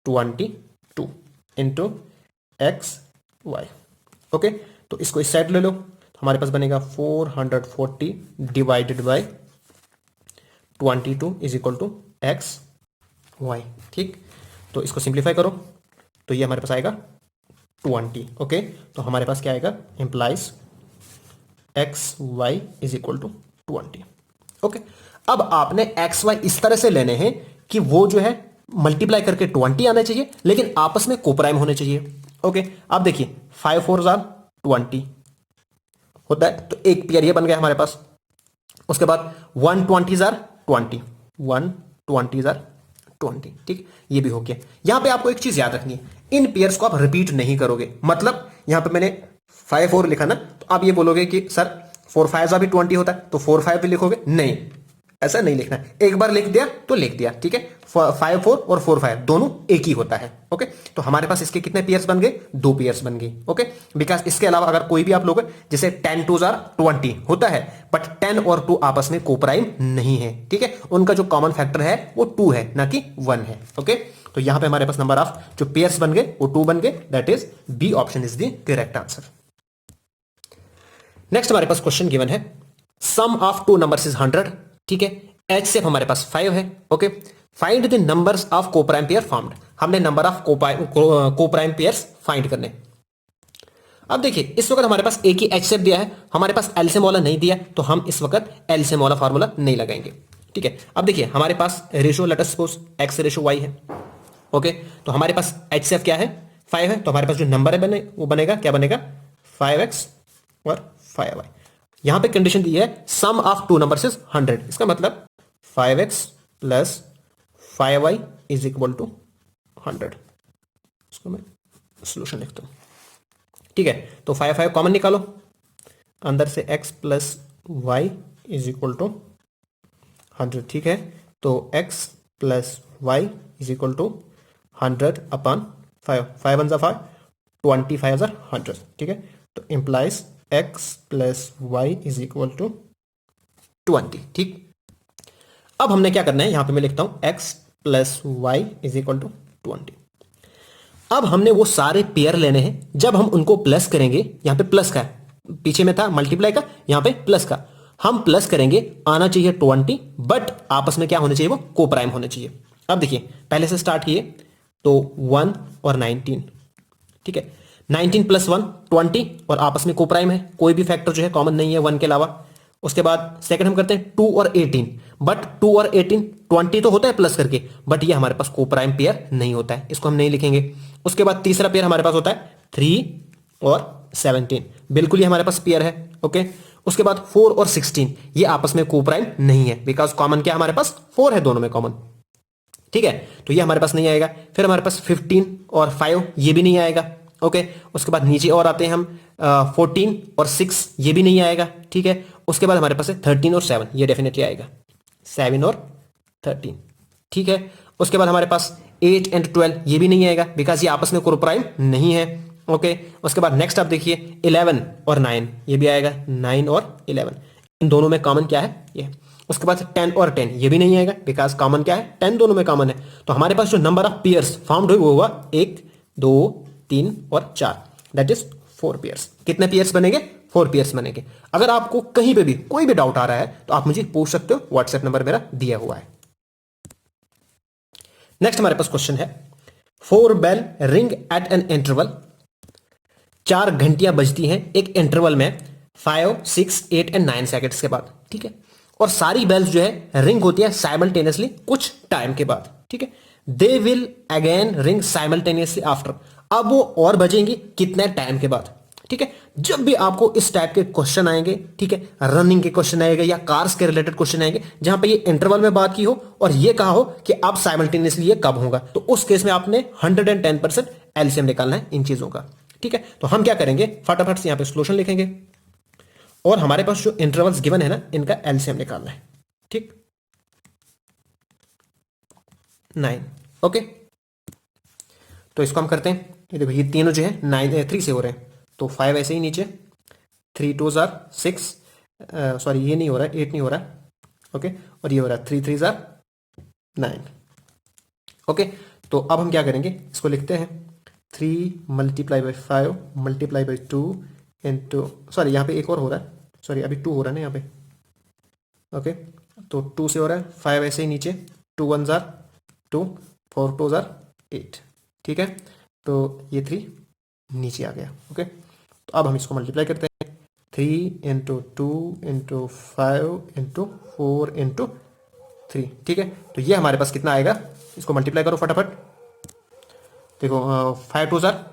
22 इंटू एक्स वाई। ओके, तो इसको इस साइड ले लो, तो हमारे पास बनेगा 440 divided by 22 is equal to x y. ठीक, तो इसको सिंप्लीफाई करो तो ये हमारे पास आएगा 20। ओके, तो हमारे पास क्या आएगा, implies x y is equal to 20। Okay, अब आपने एक्स वाई इस तरह से लेने हैं कि वो जो है मल्टीप्लाई करके 20 आना चाहिए, लेकिन आपस में कोप्राइम होने चाहिए। ओके, अब देखिए 5 4 जार 20 होता है, तो एक पेयर ये बन गया हमारे पास। उसके बाद 120 जार 20, 120 जार 20, ठीक, ये भी हो गया। यहां पे आपको एक चीज याद रखनी है, इन पेयर्स को आप रिपीट नहीं करोगे। मतलब यहां पे मैंने 5 4 लिखा ना, तो आप ये बोलोगे कि सर 4 5 जार भी 20 होता है, तो 4 5 भी लिखोगे, नहीं, ऐसा नहीं लिखना है। एक बार लिख दिया तो लिख दिया, ठीक है। 5 4 और 4 5 दोनों एक ही होता है। ओके, तो हमारे पास इसके कितने पेयर्स बन गए, 2 पेयर्स बन गए। ओके, बिकॉज इसके अलावा अगर कोई भी आप लोग, जैसे 10 2 जार 20 होता है, बट 10 और 2 आपस में कोप्राइम नहीं है, ठीक है। उनका जो कॉमन फैक्टर है वो 2 है, ना कि 1 है। ओके, तो यहां पे हमारे पास नंबर ऑफ जो पेयर्स बन गए वो 2 बन गए, that is B option is the correct answer. Next हमारे पास क्वेश्चन गिवन है, sum of two numbers is 100, ठीक है। HCF हमारे पास 5 है। Okay, find the numbers of coprime pair formed. हमने number of coprime pairs find करने। अब देखिए इस वक्त हमारे पास एक ही HCF दिया है, हमारे पास एलसीएम वाला नहीं दिया, तो हम इस वक्त एलसीएम वाला फार्मूला नहीं लगाएंगे, ठीक है। अब देखिए हमारे पास ratio, let us suppose x ratio y है। ओके, तो हमारे पास HCF क्या है, 5 है, तो हमारे पास जो नंबर है बने वो बनेगा, क्या बनेगा, 5x और 5y। यहां पे कंडीशन दी है sum of two numbers is 100, इसका मतलब 5x plus 5y is equal to 100। इसको मैं सोल्यूशन लिखता हूं, ठीक है। तो 5 5 कॉमन निकालो, अंदर से x plus Y is equal to 100, ठीक है। तो x plus Y is equal to 100 upon 5, 5 one 5, 25 100, ठीक है। तो implies x plus Y is equal to 20, ठीक। अब हमने क्या करना है, यहां पे मैं लिखता हूं x plus Y is equal to 20। अब हमने वो सारे पेयर लेने हैं, जब हम उनको प्लस करेंगे, यहां पे प्लस का है, पीछे में था मल्टीप्लाई का, यहां पे प्लस का, हम प्लस करेंगे, आना चाहिए 20, बट आपस में क्या होने चाहिए, वो कोप्राइम होने चाहिए। अब देखिए पहले से स्टार्ट किए तो 1 और 19, ठीक है। 19 प्लस 1 20 और आपस में कोप्राइम है, कोई भी फैक्टर जो है कॉमन नहीं है 1 के अलावा। उसके बाद सेकंड हम करते हैं 2 और 18, बट 2 और 18 20 तो होता है प्लस करके, बट ये हमारे पास कोप्राइम पेयर नहीं होता है, इसको हम नहीं लिखेंगे। उसके बाद तीसरा पेयर हमारे पास होता है 3 और 17, बिल्कुल ये हमारे पास पेयर है। ओके, उसके बाद 4 और 16 ये आपस में कोप्राइम नहीं है, बिकॉज कॉमन क्या हमारे पास 4 है, दोनों में कॉमन, ठीक है। तो ये हमारे पास नहीं आएगा। फिर हमारे पास 15 और 5 ये भी नहीं आएगा। ओके, उसके बाद नीचे और आते हैं हम 14 और 6 ये भी नहीं आएगा, ठीक है। उसके बाद हमारे पास है 13 और 7, ये डेफिनेटली आएगा, 7 और 13, ठीक है। उसके बाद हमारे पास 8 एंड 12 ये भी नहीं आएगा, बिकॉज ये आपस में कोप्राइम नहीं है। ओके, उसके बाद नेक्स्ट आप देखिए 11 और 9 ये भी आएगा, 9 और 11 इन दोनों में कॉमन क्या है, ये। उसके बाद 10 और 10 ये भी नहीं आएगा, बिकॉज कॉमन क्या है, 10 दोनों में कॉमन है। तो हमारे पास जो नंबर ऑफ पेयर्स फाउंड हुए वो हुआ 1 2 3 और 4, दैट इज 4 पेयर्स। कितने पेयर्स बनेंगे, 4 पेयर्स बनेंगे। अगर आपको कहीं पे भी कोई भी डाउट आ रहा है तो आप मुझे पूछ सकते हो, व्हाट्सएप नंबर मेरा दिया हुआ है। नेक्स्ट हमारे पास क्वेश्चन है, 4 bell ring at an interval, 4 घंटियां बजती हैं एक इंटरवल में 5 6 8 एंड 9 सेकेंड्स के बाद, ठीक है। और सारी बेल्स जो है रिंग होती है साइमल्टेनियसली कुछ टाइम के बाद, ठीक है। They will again ring simultaneously after, अब वो और बजेंगी कितने टाइम के बाद, ठीक है। जब भी आपको इस टाइप के क्वेश्चन आएंगे, ठीक है, रनिंग के क्वेश्चन आएंगे या कार्स के रिलेटेड क्वेश्चन आएंगे, जहां पे ये इंटरवल में बात की हो और ये कहा हो कि अब साइमल्टेनियसली ये कब होगा, तो उस केस में आपने 110% एलसीएम निकालना है इन चीजों का, ठीक है। तो हम क्या करेंगे, फटाफट से यहां पे सोल्यूशन लिखेंगे और हमारे पास जो इंटरवल्स गिवन है ना, इनका एलसीएम निकालना है, ठीक। 9, ओके। तो इसको हम करते हैं, ये देखो ये तीनों जो है 9 3 से हो रहे हैं, तो 5 ऐसे ही नीचे, 3 2 जार 6, सॉरी ये नहीं हो रहा है, 8 नहीं हो रहा है, ओके। और ये हो रहा है 3 3 जार 9, ओके। तो अब हम क्या करेंगे, इसको लिखते हैं 3 multiply by 5 multiply by 2 into, sorry यहाँ पे एक और हो रहा है, सॉरी अभी 2 हो रहा है ना यहाँ पे, ओके। तो 2 से हो रहा है, 5 ऐसे ही नीचे, 2 1 जार 2, 4 2 जार 8, ठीक है। तो ये 3 नीचे आ गया। ओके, तो अब हम इसको मल्टीप्लाई करते हैं, 3 इंटू 2 इंटू 5 इंटू 4 इंटू 3। ठीक है, तो ये हमारे पास कितना आएगा, इसको मल्टीप्लाई करो फटाफट। देखो 5 2 ज़ार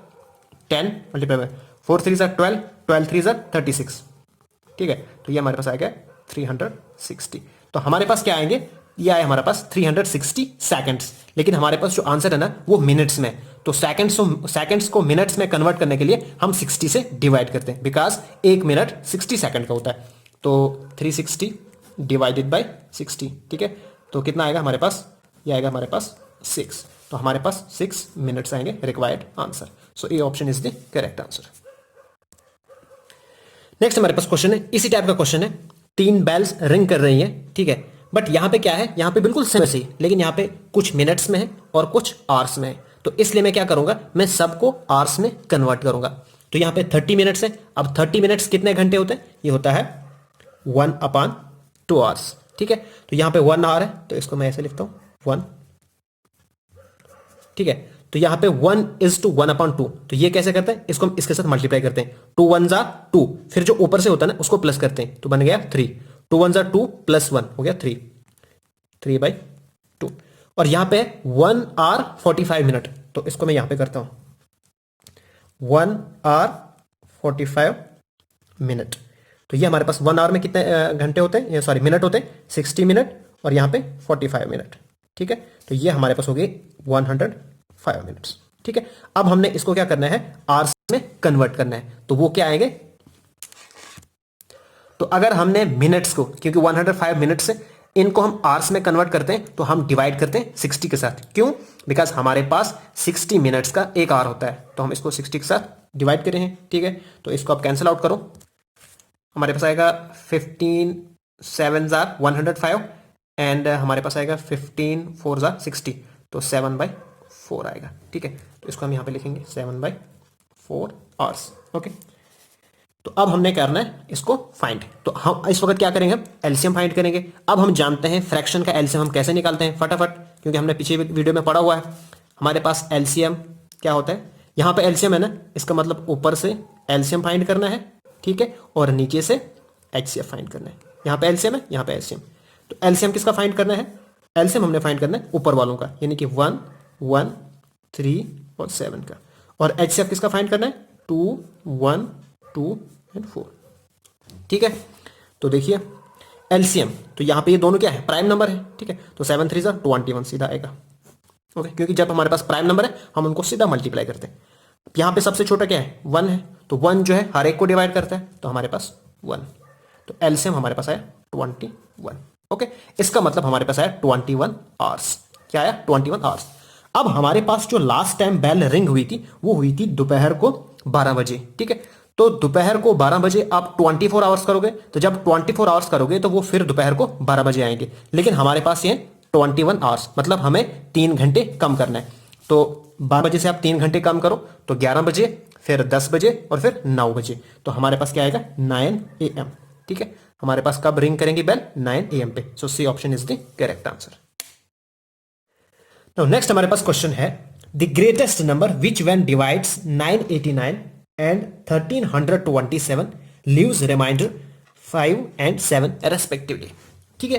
10 मल्टीप्लाई बाय 4 3 ज़ार 12 12 3 ज़ार 36। ठीक है, तो ये हमारे पास आएगा 360। तो हमारे पास क्या आएंगे, ये आए हमारे पास 360 सेकंड्स, लेकिन हमारे पास जो आंसर है ना वो मिनट्स में। तो सेकंड्स को मिनट्स में कन्वर्ट करने के लिए हम 60 से डिवाइड करते हैं, बिकॉज 1 मिनट 60 सेकंड का होता है। तो 360 डिवाइडेड बाय 60। ठीक है, तो कितना आएगा हमारे पास, ये आएगा हमारे पास 6। तो हमारे पास 6 मिनट्स आएंगे required answer. So A option is the correct answer. Next हमारे पास क्वेश्चन है, इसी टाइप का क्वेश्चन है, 3 बेल्स रिंग कर रही है। ठीक है, बट यहां पे क्या है, यहां पे बिल्कुल सेम ही, लेकिन यहां पे कुछ मिनट्स में है और कुछ आवर्स में है। तो इसलिए मैं क्या करूंगा, मैं सबको आवर्स में कन्वर्ट करूंगा। तो यहां पे 30 मिनट्स है। अब 30 मिनट्स कितने घंटे होते हैं, ये होता है 1/2 आवर्स। ठीक है, तो यहां पे 1 आवर है, तो इसको मैं ऐसे लिखता हूं 1। ठीक है, तो यहां पे 1:1/2, तो ये कैसे करते हैं, इसको हम इसके साथ मल्टीप्लाई करते हैं, 2 1 ज़ा 2, फिर जो ऊपर से होता है ना उसको प्लस करते हैं, तो बन गया 3। 2 1 ज़ा 2 प्लस 1 हो गया 3, 3/2। और यहां पे 1 आवर 45 मिनट, तो इसको मैं यहां पे करता हूं 1 आवर 45 मिनट। तो ये हमारे पास 1 आवर में कितने घंटे होते हैं, सॉरी मिनट होते हैं 60 मिनट, और यहां पे 45 मिनट। ठीक है, तो ये हमारे पास हो गई 105 मिनट्स। ठीक है, अब हमने इसको क्या करना है, आवर्स में कन्वर्ट करना है। तो वो क्या आएंगे, तो अगर हमने मिनट्स को, क्योंकि 105 मिनट्स है, इनको हम आवर्स में कन्वर्ट करते हैं, तो हम डिवाइड करते हैं 60 के साथ। क्यों, बिकॉज हमारे पास 60 मिनट्स का 1 आवर होता है, तो हम इसको 60 के साथ डिवाइड करें हैं। ठीक है, तो इसको आप कैंसिल आउट करो, हमारे पास आएगा 15 7 ज़ार 105, एंड हमारे पास आएगा 15 4 ज़ार 60, तो 7/4 आएगा। ठीक है, तो इसको हम यहाँ पे लिखेंगे 7/4 आवर्स। ओके, तो अब हमने करना है इसको फाइंड। तो हम इस वक्त क्या करेंगे, एलसीएम फाइंड करेंगे। अब हम जानते हैं फ्रैक्शन का एलसीएम हम कैसे निकालते हैं फटाफट, क्योंकि हमने पीछे वीडियो में पढ़ा हुआ है। हमारे पास एलसीएम क्या होता है, यहाँ पे एलसीएम है ना, इसका मतलब ऊपर से एलसीएम फाइंड करना है। ठीक है, और नीचे से एचसीएफ फाइंड करना है। यहाँ पे एलसीएम है, यहाँ पे एलसीएम। तो एलसीएम किसका फाइंड करना है, एलसीएम हमने फाइंड करना है ऊपर वालों का, यानी कि 1 1 3 और 7 का। और एचसीएफ किसका फाइंड करना है, 2 1 2 एंड 4। ठीक है, तो देखिए एलसीएम, तो यहाँ पे ये दोनों क्या है, प्राइम नंबर है। ठीक है, तो 7 3 ज़ा 21 सीधा आएगा। ओके, क्योंकि जब हमारे पास प्राइम नंबर है हम उनको सीधा मल्टीप्लाई करते हैं। यहाँ पे सबसे छोटा क्या है, 1 है, तो 1 जो है हर एक को डिवाइड करता है, तो हमारे पास 1। तो एलसीएम हमारे पास आया 21। ओके, इसका मतलब हमारे पास आया 21 आवर्स। क्या आया, 21 आवर्स। अब हमारे पास जो लास्ट टाइम बेल रिंग हुई थी वो हुई थी दोपहर को 12 बजे। ठीक है, तो दोपहर को 12 बजे आप 24 आवर्स करोगे, तो जब 24 आवर्स करोगे तो वो फिर दोपहर को 12 बजे आएंगे, लेकिन हमारे पास ये 21 आवर्स, मतलब हमें 3 घंटे कम करना है। तो 12 बजे से आप 3 घंटे कम करो, तो 11 बजे, फिर 10 बजे और फिर 9 बजे, तो हमारे पास क्या आएगा 9 AM। ठीक है, हमारे पास कब रिंग करेंगी बेल, 9 AM पे। So C option is the correct answer. Now next हमारे पास क्वेश्चन है, the greatest number which when divides 989 and 1327 leaves remainder 5 and 7 respectively. ठीक है,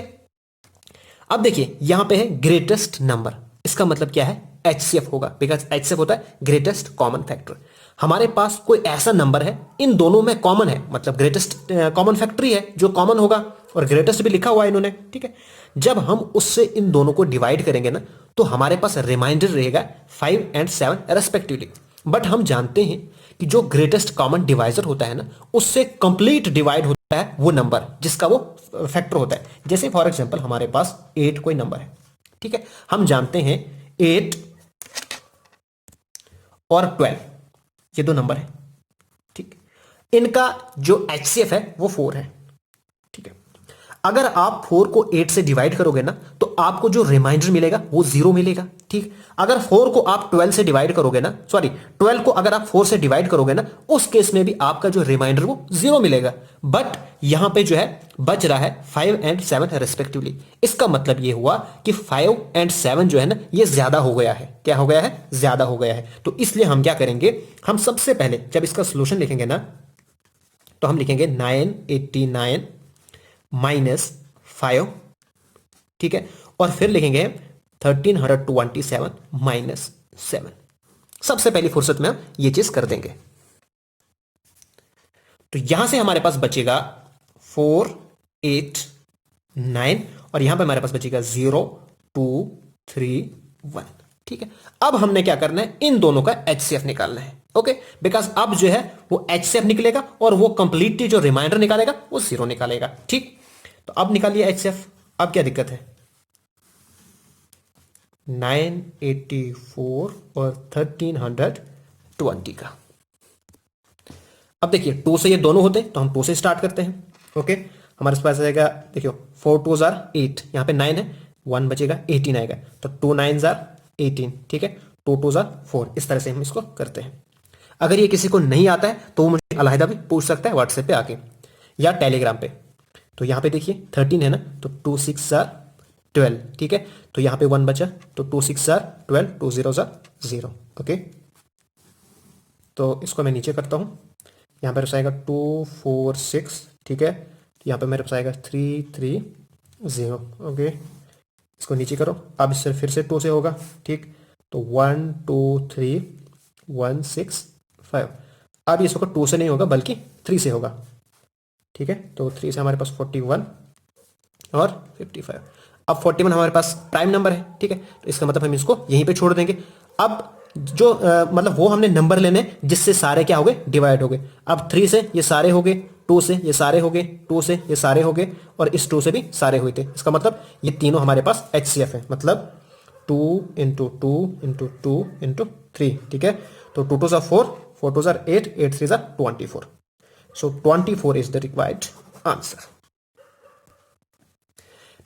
अब देखिए यहां पे है ग्रेटेस्ट नंबर, इसका मतलब क्या है, एचसीएफ होगा, बिकॉज एचसीएफ होता है ग्रेटेस्ट कॉमन फैक्टर। हमारे पास कोई ऐसा नंबर है इन दोनों में कॉमन है, मतलब ग्रेटेस्ट कॉमन फैक्टर ही है जो कॉमन होगा, और ग्रेटेस्ट भी लिखा हुआ है इन्होंने। ठीक है, जब हम उससे इन दोनों को डिवाइड करेंगे ना, तो हमारे पास रिमाइंडर रहेगा 5 एंड 7 रेस्पेक्टिवली। बट हम जानते हैं कि जो ग्रेटेस्ट कॉमन डिवाइजर होता है ना, उससे कंप्लीट डिवाइड होता है वो नंबर जिसका वो फैक्टर होता है। जैसे फॉर एग्जांपल हमारे पास 8 कोई नंबर है। ठीक है, हम जानते हैं 8 और 12 ये दो नंबर है। ठीक, इनका जो एचसीएफ है वो 4 है। ठीक है, अगर आप 4 को 8 से डिवाइड करोगे ना तो आपको जो रिमाइंडर मिलेगा वो 0 मिलेगा। ठीक, अगर 4 को आप 12 से डिवाइड करोगे ना, सॉरी 12 को अगर आप 4 से डिवाइड करोगे ना, उस केस में भी आपका जो रिमाइंडर वो 0 मिलेगा। बट यहां पे जो है बच रहा है 5 एंड 7 रेस्पेक्टिवली। इसका मतलब ये हुआ कि 5 एंड 7 जो है ना ये ज्यादा हो गया है। क्या हो गया है? ज्यादा हो गया है। तो इसलिए हम क्या करेंगे, हम सबसे पहले जब इसका सोल्यूशन लिखेंगे ना तो हम लिखेंगे 989 माइनस 5, ठीक है, और फिर लिखेंगे 1327 माइनस 7। सबसे पहली फुर्सत में हम ये चीज कर देंगे। तो यहां से हमारे पास बचेगा 4 8 9 और यहां पे हमारे पास बचेगा 0 2 3 1। ठीक है, अब हमने क्या करना है, इन दोनों का एचसीएफ निकालना है। ओके, बिकॉज अब जो है वो एचसीएफ निकलेगा और वो कंप्लीटली जो रिमाइंडर निकालेगा वो 0 निकालेगा। ठीक, तो अब निकालिए एचसीएफ। अब क्या दिक्कत है, 984 और 1320 का। अब देखिए 2 से ये दोनों होते हैं तो हम 2 से स्टार्ट करते हैं। ओके, हमारे पास आएगा, देखियो 4 2 जार 8, यहाँ पे 9 है, 1 बचेगा, 18 आएगा, तो 2 9 जार 18। ठीक है, 2 2 जार 4। इस तरह से हम इसको करते हैं। अगर ये किसी को नहीं आता है तो वो मुझे अलहदा भी पूछ सकता है व्हाट्सएप पे आके या टेलीग्राम पे। तो यहाँ पे देखिए 13 है ना, तो 2 6 जार 12। ठीक है, तो यहाँ पे 1 बचा, तो 2 6 जार 12, 2 0 जार 0। ओके, तो इसको मैं नीचे करता हूँ। यहाँ पर आएगा 2 4 6। ठीक है, यहाँ पे मेरे पास आएगा 3 3 0। ओके, इसको नीचे करो। अब इससे फिर से 2 से होगा। ठीक, तो 1 2 3 1 6 5। अब ये इसको 2 से नहीं होगा बल्कि 3 से होगा। ठीक है, तो 3 से हमारे पास 41 और 55। अब 41 हमारे पास प्राइम नंबर है। ठीक है, तो इसका मतलब हम इसको यहीं पे छोड़ देंगे। अब जो मतलब वो हमने नंबर लेने जिससे सारे क्या हो गए, डिवाइड हो गए। अब 3 से ये सारे हो गए, 2 से ये सारे हो गए, 2 से ये सारे हो गए और इस 2 से भी सारे हुए थे। इसका मतलब ये तीनों हमारे पास एचसीएफ है, मतलब 2 इंटू 2 इंटू 2 इंटू 3। ठीक है, तो 2 2 ज़ा 4, 4 2 ज़ा 8, 8 3 ज़ा 24। So 24 is the required answer.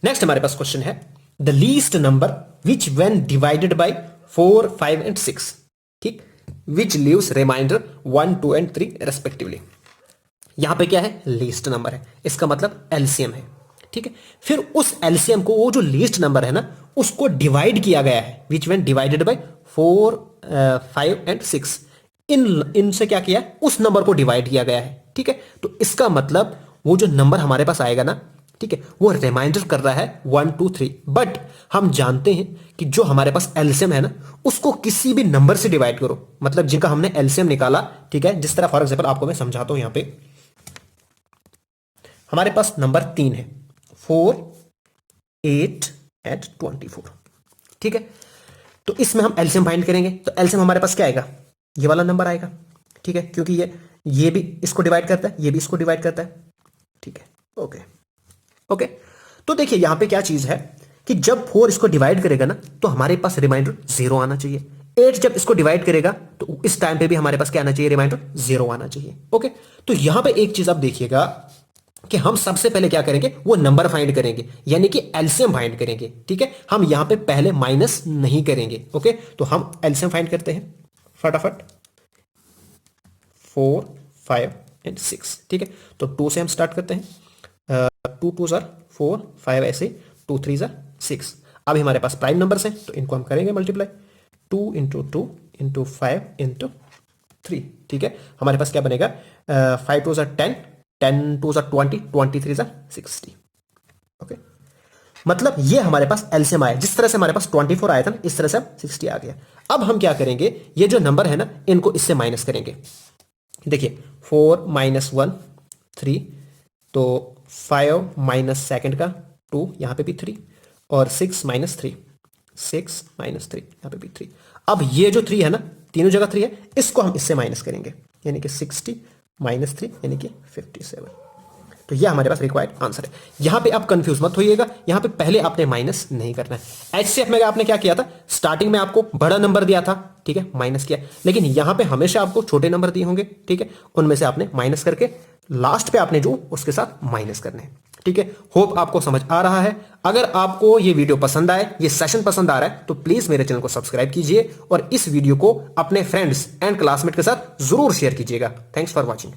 Next हमारे पास क्वेश्चन है, the least number which when divided by 4 5 and 6, ठीक, which leaves remainder 1 2 and 3 respectively. यहां पे क्या है, लीस्ट नंबर है, इसका मतलब एलसीएम है। ठीक है, फिर उस एलसीएम को, वो जो लीस्ट नंबर है ना, उसको डिवाइड किया गया है, विच व्हेन डिवाइडेड बाय 4 5 एंड 6। इनसे क्या किया है, उस नंबर को डिवाइड किया गया है। ठीक है, तो इसका मतलब वो जो नंबर हमारे पास आएगा ना, ठीक है, वो रिमाइंडर कर रहा है 1 2 3। बट हम जानते हैं कि जो हमारे पास एलसीएम है ना, उसको किसी भी नंबर से डिवाइड करो, मतलब जिनका हमने एलसीएम निकाला। ठीक है, जिस तरह फॉर एग्जांपल आपको मैं समझाता हूं। यहां पे हमारे पास नंबर 3 है, 4 8 एंड 24। ठीक है, तो इसमें हम एलसीएम फाइंड करेंगे, तो एलसीएम हमारे पास क्या आएगा, ये वाला नंबर आएगा। ठीक है, क्योंकि ये भी इसको डिवाइड करता है, ये भी इसको डिवाइड करता है। ठीक है, ओके ओके। तो देखिए यहां पे क्या चीज है कि जब 4 इसको डिवाइड करेगा ना, तो हमारे पास रिमाइंडर 0 आना चाहिए। 8 जब इसको डिवाइड करेगा तो इस टाइम पे भी हमारे पास क्या आना चाहिए, रिमाइंडर 0 आना चाहिए। ओके, तो यहां पे एक चीज आप देखिएगा कि हम सबसे पहले क्या करेंगे, वो नंबर फाइंड करेंगे, यानी कि एलसीएम फाइंड करेंगे। ठीक है, हम यहां पे पहले माइनस नहीं करेंगे। ओके, तो हम एलसीएम फाइंड करते हैं फटाफट, 4 5 एंड 6। ठीक है, तो 2 से हम स्टार्ट करते हैं, 2 2 ज़ार 4, 5 ऐसे, 2 3 ज़ार 6। अभी हमारे पास प्राइम नंबर्स हैं तो इनको हम करेंगे मल्टीप्लाई, 2 इंटू 2 इंटू 5 इंटू 3। ठीक है, हमारे पास क्या बनेगा, 5 2 ज़ार 10, 10 2 ज़ार 20, 23 ज़ार 60। ओके, मतलब ये हमारे पास एलसीएम आया। जिस तरह से हमारे पास 24 आया था ना, इस तरह से 60 आ गया। अब हम क्या करेंगे, ये जो नंबर है ना, इनको इससे माइनस करेंगे। देखिए 4 माइनस 1 3, तो 5 माइनस सेकेंड का 2, यहां पे भी 3, और 6 माइनस 3, 6 माइनस 3, यहां पे भी 3। अब ये जो 3 है ना, तीनों जगह 3 है, इसको हम इससे माइनस करेंगे, यानी कि 60 माइनस 3 यानी कि 57। तो यह हमारे पास रिक्वायर्ड आंसर है। यहां पे आप कंफ्यूज मत होइएगा, यहां पे पहले आपने माइनस नहीं करना है। एचसीएफ में आपने क्या किया था, स्टार्टिंग में आपको बड़ा नंबर दिया था, ठीक है, माइनस किया, लेकिन यहां पे हमेशा आपको छोटे नंबर दिए होंगे। ठीक है, उनमें से आपने माइनस करके लास्ट पे आपने जो उसके साथ माइनस करने हैं। ठीक है, होप आपको समझ आ रहा है। अगर आपको ये वीडियो पसंद आए, ये सेशन पसंद आ रहा है, तो प्लीज मेरे चैनल को सब्सक्राइब कीजिए और इस वीडियो को अपने फ्रेंड्स एंड क्लासमेट के साथ जरूर शेयर कीजिएगा। Thanks for watching.